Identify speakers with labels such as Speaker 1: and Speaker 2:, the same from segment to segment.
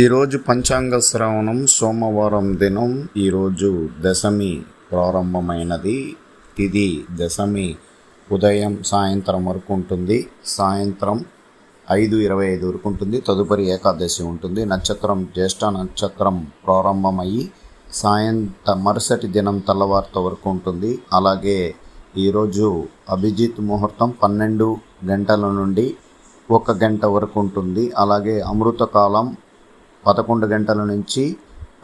Speaker 1: ఈరోజు పంచాంగ శ్రవణం సోమవారం దినం. ఈరోజు దశమి ప్రారంభమైనది. తిథి దశమి ఉదయం సాయంత్రం వరకు ఉంటుంది. సాయంత్రం 5:25 వరకు ఉంటుంది. తదుపరి ఏకాదశి ఉంటుంది. నక్షత్రం జ్యేష్ఠ నక్షత్రం ప్రారంభమయ్యి మరుసటి దినం తెల్లవారుత వరకు ఉంటుంది. అలాగే ఈరోజు అభిజిత్ ముహూర్తం 12 గంటల నుండి 1 గంట వరకు ఉంటుంది. అలాగే అమృతకాలం 11 గంటల నుంచి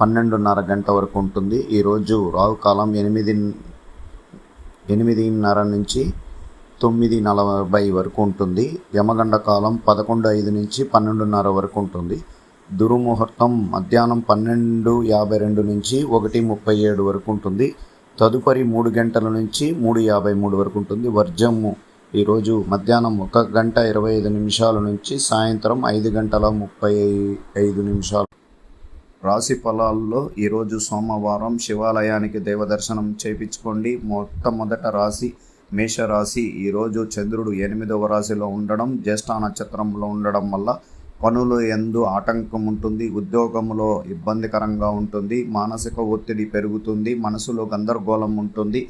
Speaker 1: 12:30 గంట వరకు ఉంటుంది. ఈరోజు రాహుకాలం 8:30 నుంచి 9:40 వరకు ఉంటుంది. యమగండ కాలం 11:05 నుంచి 12:30 వరకు ఉంటుంది. దుర్ముహూర్తం మధ్యాహ్నం 12:52 నుంచి 1:37 వరకు ఉంటుంది. తదుపరి 3 గంటల నుంచి 3:53 వరకు ఉంటుంది. వర్జము ఈరోజు మధ్యాహ్నం 1 గంట 25 నిమిషాల నుంచి సాయంత్రం 5 గంటల 35 నిమిషాలు. రాశి ఫలాల్లో ఈరోజు సోమవారం శివాలయానికి దేవదర్శనం చేయించుకోండి. మొట్టమొదట రాశి మేషరాశి. ఈరోజు చంద్రుడు 8వ రాశిలో ఉండడం, జ్యేష్ఠ నక్షత్రంలో ఉండడం వల్ల పనులు యందు ఆటంకం ఉంటుంది. ఉద్యోగంలో ఇబ్బందికరంగా ఉంటుంది. మానసిక ఒత్తిడి పెరుగుతుంది. మనసులో గందరగోళం ఉంటుంది.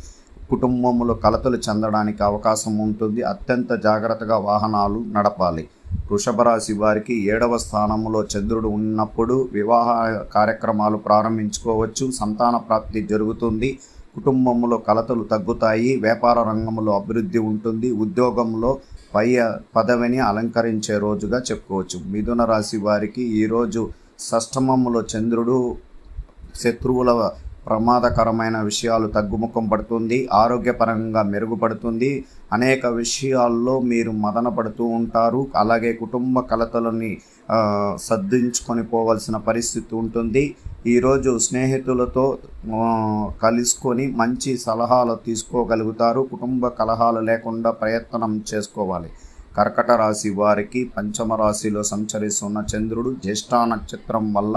Speaker 1: కుటుంబంలో కలతలు చెందడానికి అవకాశం ఉంటుంది. అత్యంత జాగ్రత్తగా వాహనాలు నడపాలి. వృషభ రాశి వారికి 7వ స్థానంలో చంద్రుడు ఉన్నప్పుడు వివాహ కార్యక్రమాలు ప్రారంభించుకోవచ్చు. సంతాన ప్రాప్తి జరుగుతుంది. కుటుంబంలో కలతలు తగ్గుతాయి. వ్యాపార రంగంలో అభివృద్ధి ఉంటుంది. ఉద్యోగంలో పై పదవిని అలంకరించే రోజుగా చెప్పుకోవచ్చు. మిథున రాశి వారికి ఈరోజు షష్టమంలో చంద్రుడు శత్రువుల ప్రమాదకరమైన విషయాలు తగ్గుముఖం పడుతుంది. ఆరోగ్యపరంగా మెరుగుపడుతుంది. అనేక విషయాల్లో మీరు మదన పడుతూ ఉంటారు. అలాగే కుటుంబ కలతలని సర్దించుకొని పోవలసిన పరిస్థితి ఉంటుంది. ఈరోజు స్నేహితులతో కలుసుకొని మంచి సలహాలు తీసుకోగలుగుతారు. కుటుంబ కలహాలు లేకుండా ప్రయత్నం చేసుకోవాలి. కర్కట రాశి వారికి 5వ రాశిలో సంచరిస్తున్న చంద్రుడు జ్యేష్ఠ నక్షత్రం వల్ల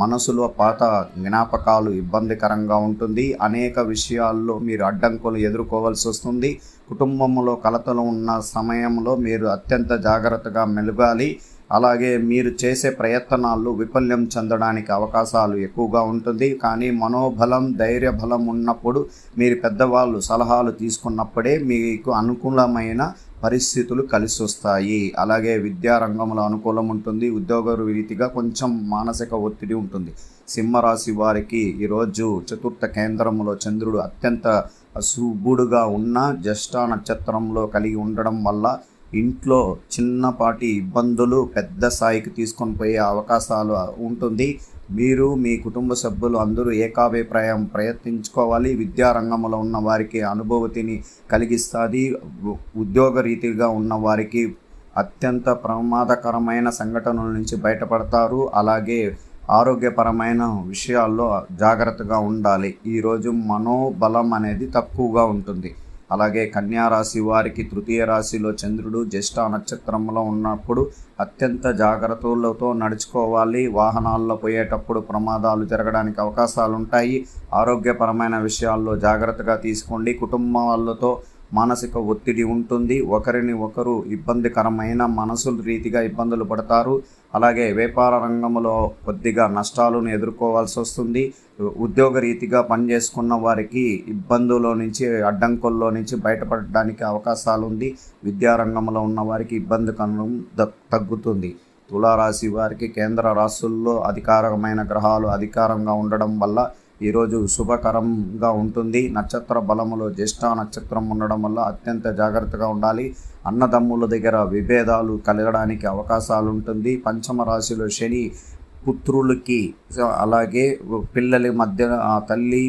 Speaker 1: మనసులో పాత జ్ఞాపకాలు ఇబ్బందికరంగా ఉంటుంది. అనేక విషయాల్లో మీరు అడ్డంకులు ఎదుర్కోవాల్సి వస్తుంది. కుటుంబంలో కలతలు ఉన్న సమయంలో మీరు అత్యంత జాగ్రత్తగా మెలగాలి. అలాగే మీరు చేసే ప్రయత్నాలు విఫల్యం చెందడానికి అవకాశాలు ఎక్కువగా ఉంటుంది. కానీ మనోబలం ధైర్య బలం ఉన్నప్పుడు మీరు పెద్దవాళ్ళు సలహాలు తీసుకున్నప్పుడే మీకు అనుకూలమైన పరిస్థితులు కలిసి వస్తాయి. అలాగే విద్యారంగంలో అనుకూలం ఉంటుంది. ఉద్యోగ రీతిగా కొంచెం మానసిక ఒత్తిడి ఉంటుంది. సింహరాశి వారికి ఈరోజు చతుర్థ కేంద్రంలో చంద్రుడు అత్యంత శుభుడుగా ఉన్న జ్యేష్ఠ నక్షత్రంలో కలిగి ఉండడం వల్ల ఇంట్లో చిన్నపాటి ఇబ్బందులు పెద్ద స్థాయికి తీసుకొని పోయే అవకాశాలు ఉంటుంది. మీరు మీ కుటుంబ సభ్యులు అందరూ ఏకాభిప్రాయం ప్రయత్నించుకోవాలి. విద్యారంగంలో ఉన్న వారికి అనుభూతిని కలిగిస్తుంది. ఉద్యోగ రీతిగా ఉన్న వారికి అత్యంత ప్రమాదకరమైన సంఘటనల నుంచి బయటపడతారు. అలాగే ఆరోగ్యపరమైన విషయాల్లో జాగ్రత్తగా ఉండాలి. ఈరోజు మనోబలం అనేది తక్కువగా ఉంటుంది. అలాగే కన్యారాశి వారికి తృతీయ రాశిలో చంద్రుడు జ్యేష్ఠ నక్షత్రంలో ఉన్నప్పుడు అత్యంత జాగ్రత్తలతో నడుచుకోవాలి. వాహనాల్లో పోయేటప్పుడు ప్రమాదాలు జరగడానికి అవకాశాలు ఉంటాయి. ఆరోగ్యపరమైన విషయాల్లో జాగ్రత్తగా తీసుకోండి. కుటుంబాలతో మానసిక ఒత్తిడి ఉంటుంది. ఒకరిని ఒకరు ఇబ్బందికరమైన మనసుల రీతిగా ఇబ్బందులు పడతారు. అలాగే వ్యాపార రంగంలో కొద్దిగా నష్టాలను ఎదుర్కోవాల్సి వస్తుంది. ఉద్యోగ రీతిగా పనిచేసుకున్న వారికి ఇబ్బందుల నుంచి అడ్డంకుల్లో నుంచి బయటపడడానికి అవకాశాలు ఉంది. విద్యారంగంలో ఉన్న వారికి ఇబ్బందికరం తగ్గుతుంది. తులారాశి వారికి కేంద్ర రాశుల్లో అధికారమైన గ్రహాలు అధికారంగా ఉండడం వల్ల ఈరోజు శుభకరంగా ఉంటుంది. నక్షత్ర బలములో జ్యేష్ఠ నక్షత్రం ఉండడం వల్ల అత్యంత జాగ్రత్తగా ఉండాలి. అన్నదమ్ముల దగ్గర విభేదాలు కలగడానికి అవకాశాలు ఉంటుంది. 5వ రాశిలో శని పుత్రులకి అలాగే పిల్లల మధ్య తల్లి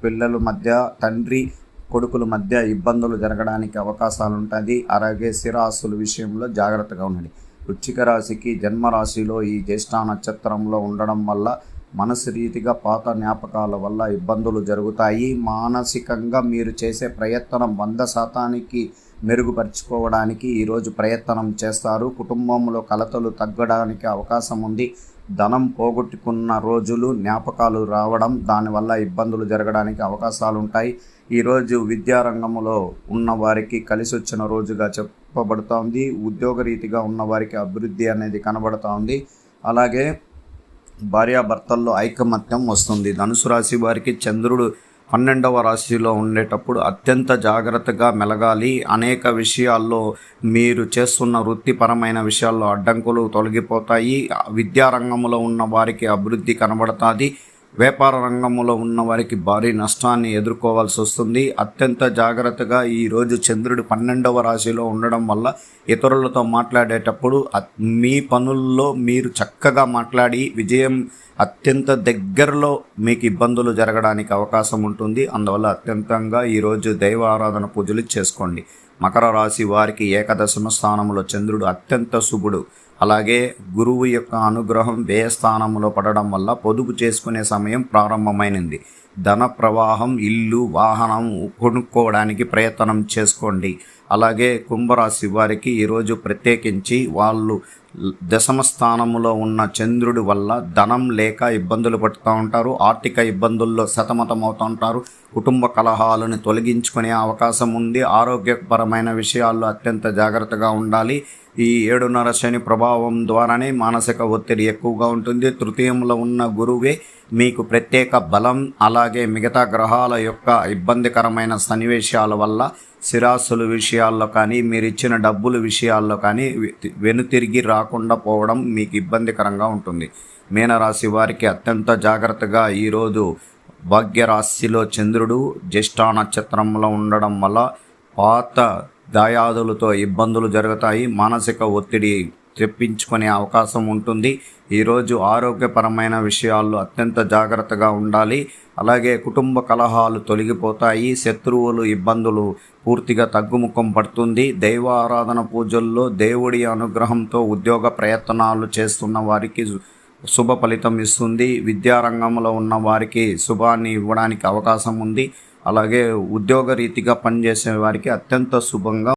Speaker 1: పిల్లల మధ్య తండ్రి కొడుకుల మధ్య ఇబ్బందులు జరగడానికి అవకాశాలు ఉంటుంది. అలాగే స్థిరాస్తుల విషయంలో జాగ్రత్తగా ఉండండి. వృశ్చిక రాశికి జన్మరాశిలో ఈ జ్యేష్ఠ నక్షత్రంలో ఉండడం వల్ల మనసు రీతిగా పాత జ్ఞాపకాల వల్ల ఇబ్బందులు జరుగుతాయి. మానసికంగా మీరు చేసే ప్రయత్నం 100% మెరుగుపరుచుకోవడానికి ఈరోజు ప్రయత్నం చేస్తారు. కుటుంబంలో కలతలు తగ్గడానికి అవకాశం ఉంది. ధనం పోగొట్టుకున్న రోజులు జ్ఞాపకాలు రావడం, దానివల్ల ఇబ్బందులు జరగడానికి అవకాశాలు ఉంటాయి. ఈరోజు విద్యారంగంలో ఉన్న వారికి కలిసి వచ్చిన రోజుగా చెప్పబడుతోంది. ఉద్యోగ రీతిగా ఉన్న వారికి అభివృద్ధి అనేది కనబడుతోంది. అలాగే భార్యాభర్తల్లో ఐకమత్యం వస్తుంది. ధనుసు రాశి వారికి చంద్రుడు 12వ రాశిలో ఉండేటప్పుడు అత్యంత జాగ్రత్తగా మెలగాలి. అనేక విషయాల్లో మీరు చేస్తున్న వృత్తిపరమైన విషయాల్లో అడ్డంకులు తొలగిపోతాయి. విద్యారంగంలో ఉన్న వారికి అభివృద్ధి కనబడుతుంది. వ్యాపార రంగంలో ఉన్న వారికి భారీ నష్టాన్ని ఎదుర్కోవాల్సి వస్తుంది. అత్యంత జాగ్రత్తగా ఈరోజు చంద్రుడు 12వ రాశిలో ఉండడం వల్ల ఇతరులతో మాట్లాడేటప్పుడు మీ పనుల్లో మీరు చక్కగా మాట్లాడి విజయం అత్యంత దగ్గరలో మీకు ఇబ్బందులు జరగడానికి అవకాశం ఉంటుంది. అందువల్ల అత్యంతంగా ఈరోజు దైవ ఆరాధన పూజలు చేసుకోండి. మకర రాశి వారికి ఏకాదశమ స్థానంలో చంద్రుడు అత్యంత శుభుడు. అలాగే గురువు యొక్క అనుగ్రహం వ్యయ స్థానంలో పడడం వల్ల పొదుపు చేసుకునే సమయం ప్రారంభమైనది. ధన ప్రవాహం, ఇల్లు, వాహనం కొనుక్కోవడానికి ప్రయత్నం చేసుకోండి. అలాగే కుంభరాశి వారికి ఈరోజు ప్రత్యేకించి వాళ్ళు దశమ స్థానంలో ఉన్న చంద్రుడి వల్ల ధనం లేక ఇబ్బందులు పడుతూ ఉంటారు. ఆర్థిక ఇబ్బందుల్లో సతమతమవుతూ ఉంటారు. కుటుంబ కలహాలను తొలగించుకునే అవకాశం ఉంది. ఆరోగ్యపరమైన విషయాల్లో అత్యంత జాగ్రత్తగా ఉండాలి. ఈ 7.5 శని ప్రభావం ద్వారానే మానసిక ఒత్తిడి ఎక్కువగా ఉంటుంది. తృతీయంలో ఉన్న గురువే మీకు ప్రత్యేక బలం. అలాగే మిగతా గ్రహాల యొక్క ఇబ్బందికరమైన సన్నివేశాల వల్ల స్థిరాస్తుల విషయాల్లో కానీ మీరు ఇచ్చిన డబ్బుల విషయాల్లో కానీ వెనుతిరిగి రాకుండా పోవడం మీకు ఇబ్బందికరంగా ఉంటుంది. మీనరాశి వారికి అత్యంత జాగ్రత్తగా ఈరోజు భాగ్యరాశిలో చంద్రుడు జ్యేష్ఠ నక్షత్రంలో ఉండడం వల్ల పాత దాయాదులతో ఇబ్బందులు జరుగుతాయి. మానసిక ఒత్తిడి తెప్పించుకునే అవకాశం ఉంటుంది. ఈరోజు ఆరోగ్యపరమైన విషయాల్లో అత్యంత జాగ్రత్తగా ఉండాలి. అలాగే కుటుంబ కలహాలు తొలగిపోతాయి. శత్రువులు ఇబ్బందులు పూర్తిగా తగ్గుముఖం పడుతుంది. దైవ ఆరాధన పూజల్లో దేవుడి అనుగ్రహంతో ఉద్యోగ ప్రయత్నాలు చేస్తున్న వారికి శుభ ఫలితం ఇస్తుంది. విద్యారంగంలో ఉన్న వారికి శుభాన్ని ఇవ్వడానికి అవకాశం ఉంది. అలాగే ఉద్యోగ రీతిగా పనిచేసే వారికి అత్యంత శుభంగా